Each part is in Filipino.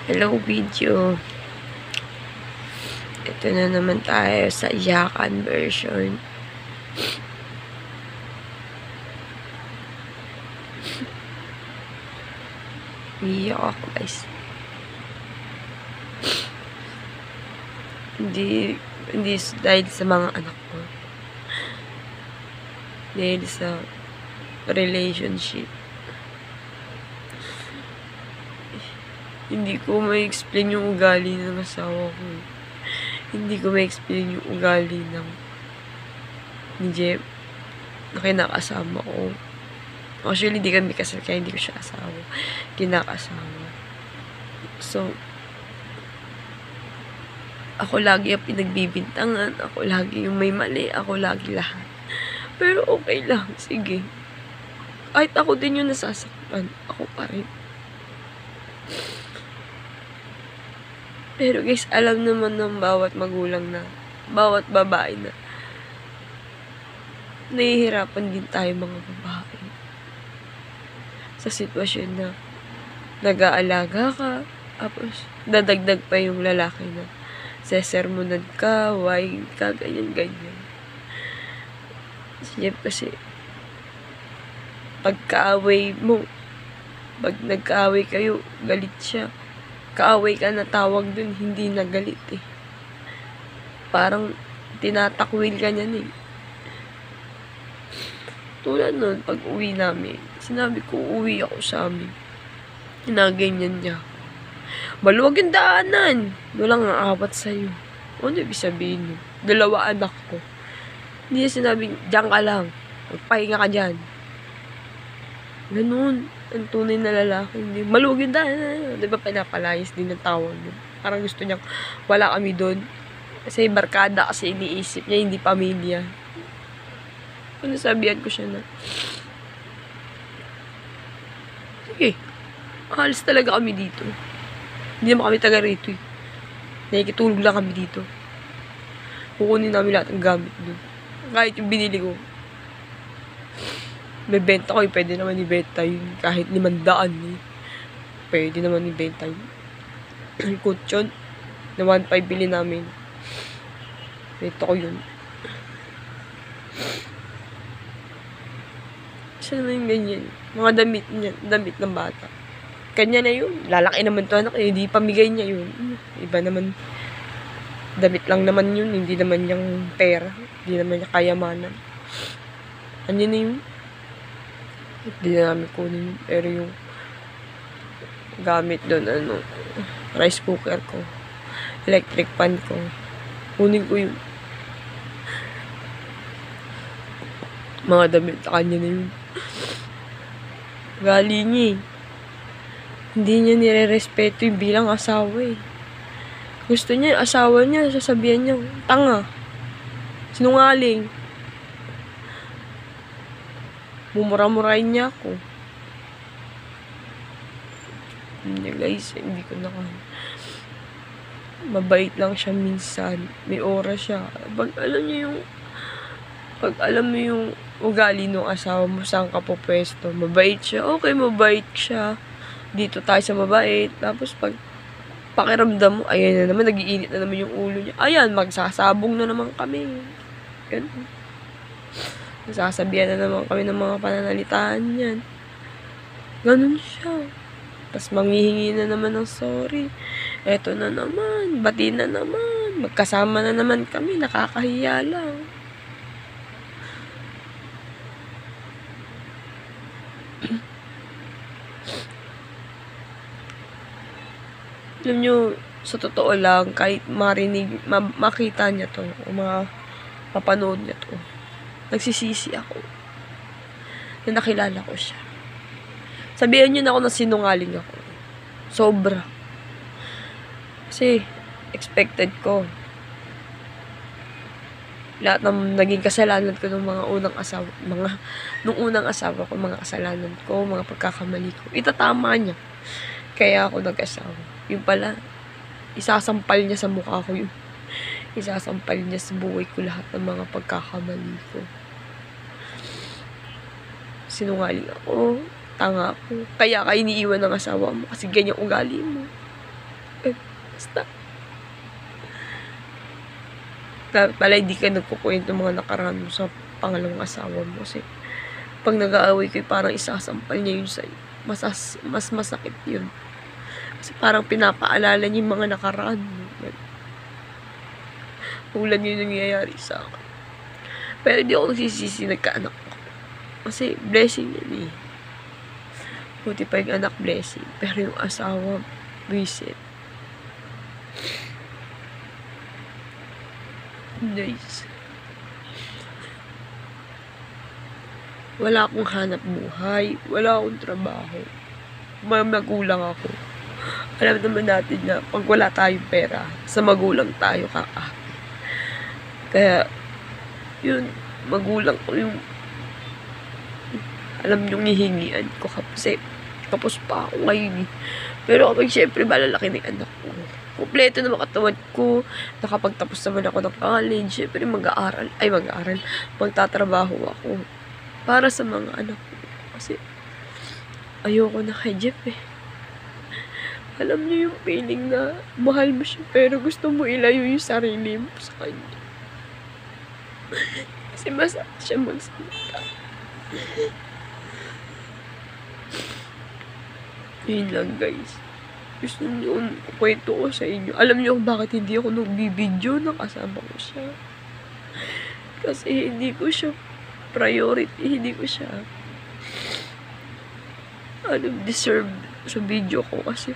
Hello video. Ito na naman tayo sa iyakan version. Iyak ako guys. Hindi dahil sa mga anak ko. Dahil sa relationship. Hindi ko ma-explain yung ugali ng asawa ko. Hindi ko ma-explain yung ugali ni Jeff na kinakasama ko. Actually, hindi kami kasal kaya hindi ko siya asawa. Kinakasama. So, ako lagi ang pinagbibintangan. Ako lagi yung may mali. Ako lagi lahat. Pero okay lang. Sige. Kahit ako din yung nasasaktan, ako pa rin. Pero guys, alam naman ng bawat magulang na, bawat babae na, nahihirapan din tayo mga babae. Sa sitwasyon na, nag-aalaga ka, tapos, dadagdag pa yung lalaki na, sesermonan ka, why ka, ganyan. Si Jeff kasi, pagkaaway mo, pag nagkaaway kayo, galit siya. Kaaway ka na tawag dun, hindi na galit eh. Parang tinatakwil ka niyan eh. Tulad nun, pag uwi namin, sinabi ko uwi ako sa amin. Ginaganyan niya. Maluwag yung daanan. Walang aawat sa'yo. Ano ibig sabihin nun? 2 anak ko. Hindi niya sinabing, diyan ka lang. Magpahinga ka dyan. Ganun. Ang tunay na lalaki. Hindi. Maluwag yung daanan. Diba pinapalayas din ng tawag nun? Parang gusto niyang wala kami doon. Kasi barkada kasi iniisip niya, hindi pamilya. Kung nasabihan ko siya na, sige, alis talaga kami dito. Hindi naman kami taga rito eh. Nakikitulog lang kami dito. Kukunin namin lahat ng gamit doon. Kahit yung binili ko. May benta ko, pwede naman ibenta yun. Kahit 500 eh. Pwede naman ibenta yun. Kutsyon. Na 1.5 bili namin. Benta ko yun. Siya naman yung ganyan. Mga damit niya. Damit ng bata. Kanya na yun. Lalaki naman to anak eh. Hindi pamigay niya yun. Iba naman. Damit lang naman yun. Hindi naman yung pera. Hindi naman yung kayamanan. Ano na yun? Hindi na namin kunin yun. Pero yung gamit doon, rice cooker ko, electric pan ko, kunin ko yun. Mga damit sa kanya na yun. Gali niya eh. Hindi niya nire-respeto yung bilang asawa eh. Gusto niya, asawa niya, sasabihan niya, tanga, sinungaling. Mumura-murahin niya ako. Hindi guys, hindi ko na kaya. Mabait lang siya minsan. May oras siya. Pag alam mo yung ugali ng asawa mo, saan ka po pwesto. Mabait siya. Okay, mabait siya. Dito tayo sa mabait. Tapos pag pakiramdam mo, ayan na naman, nagiinit na naman yung ulo niya. Ayan, magsasabong na naman kami. Ganun. Nasasabihan na naman kami ng mga pananalitaan niyan. Ganun siya. Tapos manghihingi na naman ng sorry. Eto na naman. Bati na naman. Magkasama na naman kami. Nakakahiya lang. Alam nyo, sa totoo lang, kahit makita niya to, o mapapanood niya to, nagsisisi ako na nakilala ko siya. Sabihan niyo na ako na sinungaling ako. Sobra. Kasi, expected ko. Lahat ng naging kasalanan ko nung unang asawa ko, mga kasalanan ko, mga pagkakamali ko, itatama niya. Kaya ako nag-asawa. Yung pala, isasampal niya sa mukha ko yun. Isasampal niya sa buhay ko lahat ng mga pagkakamali ko. Sinungaling ako, tanga ako. Kaya ka iniiwan ng asawa mo kasi ganyan ugali mo. Basta, pala hindi ka nagkukwento mga nakaraan mo sa pangalawang asawa mo. Kasi, pag nag-aaway kayo, parang isasampal niya yun sa'yo. Mas masakit yun. Kasi parang pinapaalala niya yung mga nakaraan mo. Tulad yun nangyayari sa akin. Pero hindi ako nagsisisi nagkaanak ko. Kasi blessing yun eh. Buti pa yung anak blessing. Pero yung asawa, visit. Nice. Wala akong hanap buhay. Wala akong trabaho. Magulang ako. Alam naman natin na pag wala tayong pera, sa magulang tayo kaka. Kaya, yun, magulang ko yung alam yung hihingian ko kasi tapos pa ako ngayon. Pero kapag syempre malalaki na yung anak ko, kompleto na katawan ko, nakapagtapos naman ako ng college, syempre magtatrabaho ako para sa mga anak ko. Kasi ayoko na kay Jeff eh. Alam niyo yung feeling na mahal mo siya pero gusto mo ilayo yung sarili mo sa kanya. Kasi masakit siya magsalita. Yun lang guys. Gusto niyo kwento ko sa inyo. Alam niyo kung bakit hindi ako nagbibideo na kasama ko siya. Kasi hindi ko siya priority. Hindi ko siya deserve sa video ko. Kasi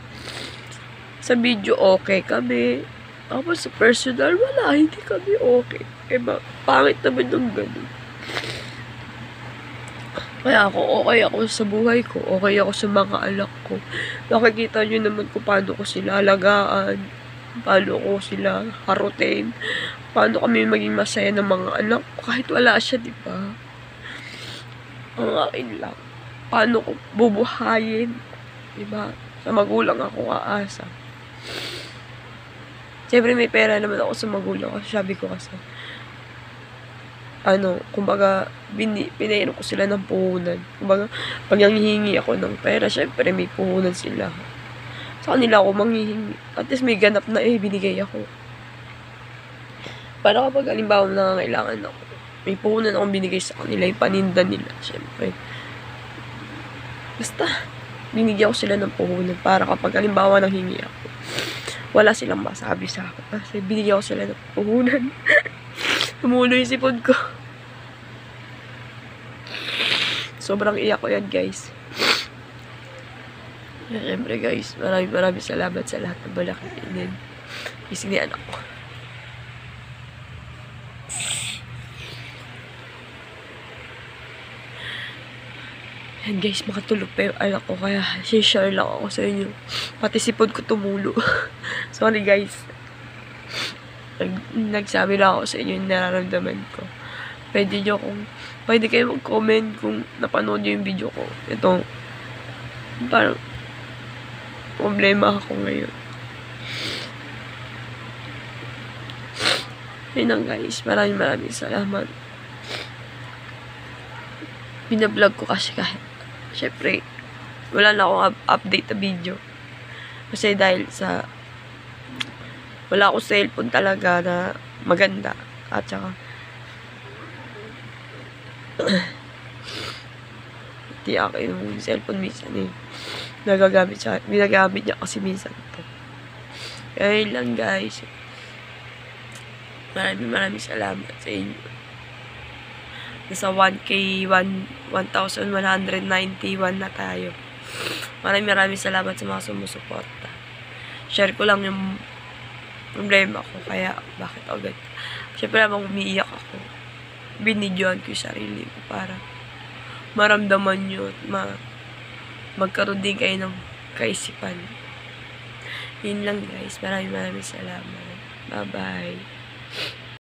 sa video okay kami. Tapos sa personal, wala. Hindi kami okay. Pangit naman ng ganun. Kaya okay ako sa buhay ko. Okay ako sa mga anak ko. Nakikita nyo naman kung paano ko sila alagaan. Paano ko sila harutin. Paano kami maging masaya ng mga anak ko. Kahit wala siya, diba? Ang akin lang. Paano ko bubuhayin. Diba? Sa magulang ako aasa. Siyempre may pera naman ako sa magulang ko. Sabi ko kasi, kumbaga, pinainom ko sila ng puhunan. Kumbaga, pag nanghihingi ako ng pera, syempre may puhunan sila. Sa kanila ako manghihingi. At least may ganap na binigay ako. Para kapag halimbawa nangangailangan ako, may puhunan akong binigay sa kanila, yung paninda nila, syempre. Basta, binigyan ko sila ng puhunan para kapag halimbawa nanghingi ako, wala silang masabi sa akin. Kasi binigyan ko sila ng puhunan. Tumulo yung sipon ko. Sobrang iyak ko yan, guys. Siyempre, guys, maraming salamat sa lahat ng balakinin. Ising ni anak ko. Yan, guys, makatulog pa yung anak ko. Kaya, share lang ako sa inyo. Pati sipon ko tumulo. Sorry, guys. Nagsabi lang ako sa inyo yung nararamdaman ko. Pwede kayo mag-comment kung napanood nyo yung video ko. Ito, parang problema ako ngayon. Yun lang guys, maraming salamat. Binablog ko kasi kahit, syempre, wala na akong update na video. Kasi dahil sa wala akong cellphone talaga na maganda. At saka hindi ako yung cellphone minsan eh. Ginagamit niya kasi minsan ito. Kaya yun lang guys. Maraming salamat sa inyo. Nasa 1K, 1,191 na tayo. Maraming salamat sa mga sumusuporta. Share ko lang yung problema ko, kaya bakit agad. Siyempre naman umiiyak ako. Binidyoan ko yung sarili ko para maramdaman nyo at magkaroon din kayo ng kaisipan. Yun lang guys. Maraming salamat. Bye-bye.